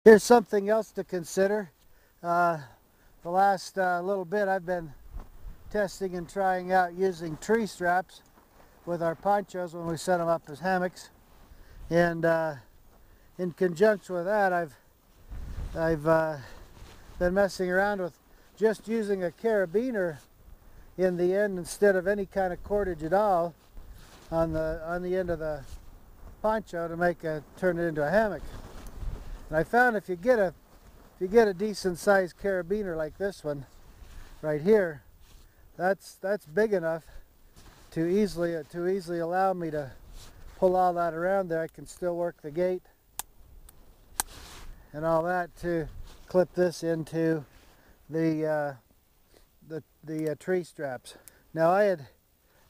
Here's something else to consider. The last little bit I've been testing and trying out using tree straps with our ponchos when we set them up as hammocks. And in conjunction with that, I've been messing around with just using a carabiner in the end instead of any kind of cordage at all on the end of the poncho to turn it into a hammock. And I found if you get a decent sized carabiner like this one right here, that's big enough to easily allow me to pull all that around there. I can still work the gate and all that to clip this into the tree straps. Now I had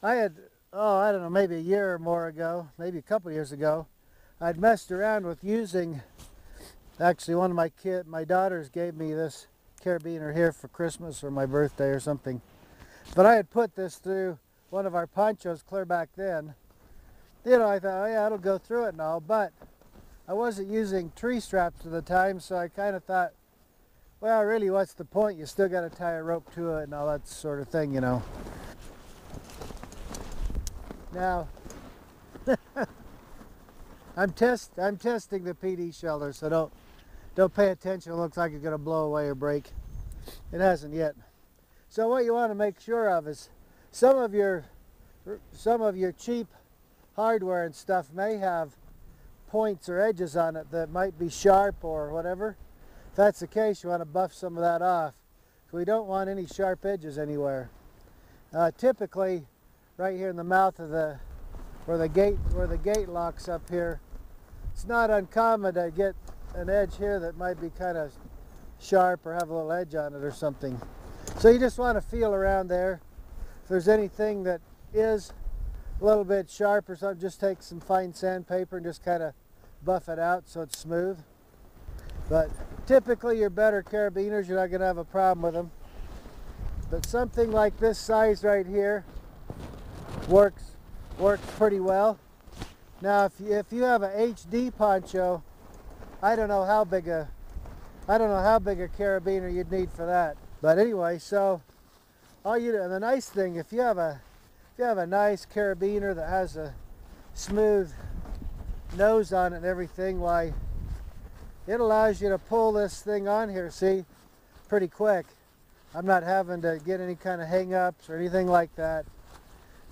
I don't know, maybe a year or more ago, maybe a couple years ago, I'd messed around with using, actually one of my daughters gave me this carabiner here for Christmas or my birthday or something. But I had put this through one of our ponchos clear back then. You know, I thought, oh yeah, it'll go through it and all, but I wasn't using tree straps at the time, so I kind of thought, well, really, what's the point? You still got to tie a rope to it and all that sort of thing, you know. Now, I'm testing the PD shelter, so don't pay attention. It looks like it's going to blow away or break. It hasn't yet. So what you want to make sure of is some of your cheap hardware and stuff may have points or edges on it that might be sharp or whatever. If that's the case, you want to buff some of that off. So we don't want any sharp edges anywhere. Typically, right here in the mouth of where the gate locks up here, it's not uncommon to get an edge here that might be kind of sharp or have a little edge on it or something. So you just want to feel around there. If there's anything that is a little bit sharp or something, just take some fine sandpaper and just kind of buff it out so it's smooth. But typically your better carabiners, you're not going to have a problem with them. But something like this size right here works pretty well. Now if you have a HD poncho, I don't know how big a carabiner you'd need for that. But anyway, so all you do, and the nice thing, if you have a nice carabiner that has a smooth nose on it and everything, why it allows you to pull this thing on here, see, pretty quick. I'm not having to get any kind of hang-ups or anything like that.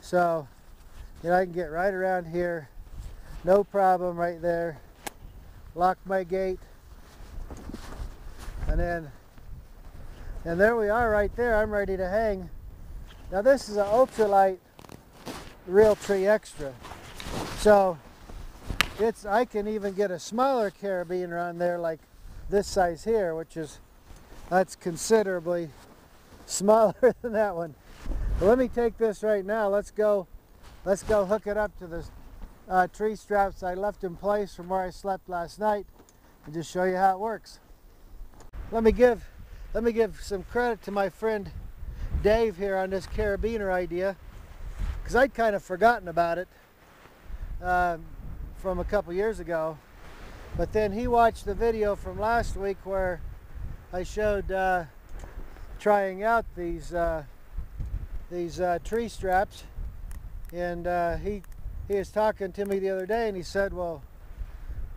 So, you know, I can get right around here, no problem right there. Lock my gate, and there we are right there. I'm ready to hang. Now this is an ultralight Realtree Extra, so I can even get a smaller carabiner on there like this size here, that's considerably smaller than that one. But let me take this right now. Let's go hook it up to the tree straps I left in place from where I slept last night and just show you how it works. Let me give some credit to my friend Dave here on this carabiner idea, because I'd kind of forgotten about it from a couple years ago. But then he watched the video from last week where I showed trying out these tree straps, and he was talking to me the other day, and he said, well,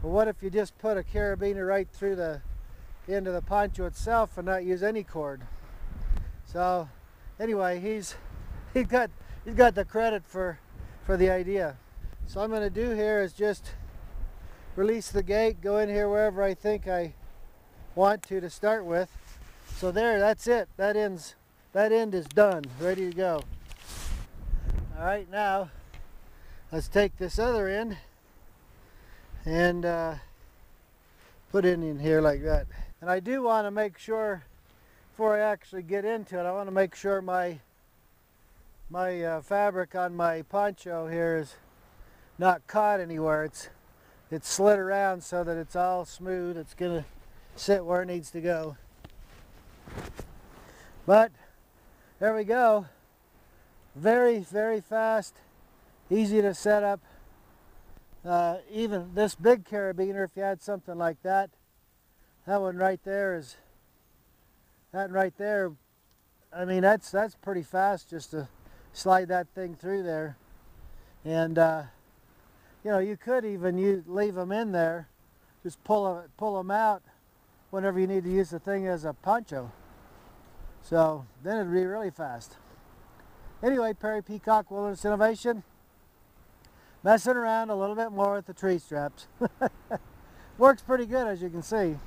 what if you just put a carabiner right through the end of the poncho itself and not use any cord? So anyway, he's got the credit for the idea. So I'm going to do here is just release the gate, go in here wherever I think I want to start with. So there, that's it. That end is done, ready to go. All right, now let's take this other end and put it in here like that. And I do want to make sure, before I actually get into it, I want to make sure my fabric on my poncho here is not caught anywhere. It's slid around so that it's all smooth. It's going to sit where it needs to go. But there we go. Very, very fast, easy to set up. Even this big carabiner, if you had something like that, That one right there is, that right there, I mean, that's pretty fast just to slide that thing through there. And you know, you could even leave them in there, just pull them out whenever you need to use the thing as a poncho. So then it'd be really fast. Anyway, Prairie Peacock Wilderness Innovation, messing around a little bit more with the tree straps. Works pretty good, as you can see.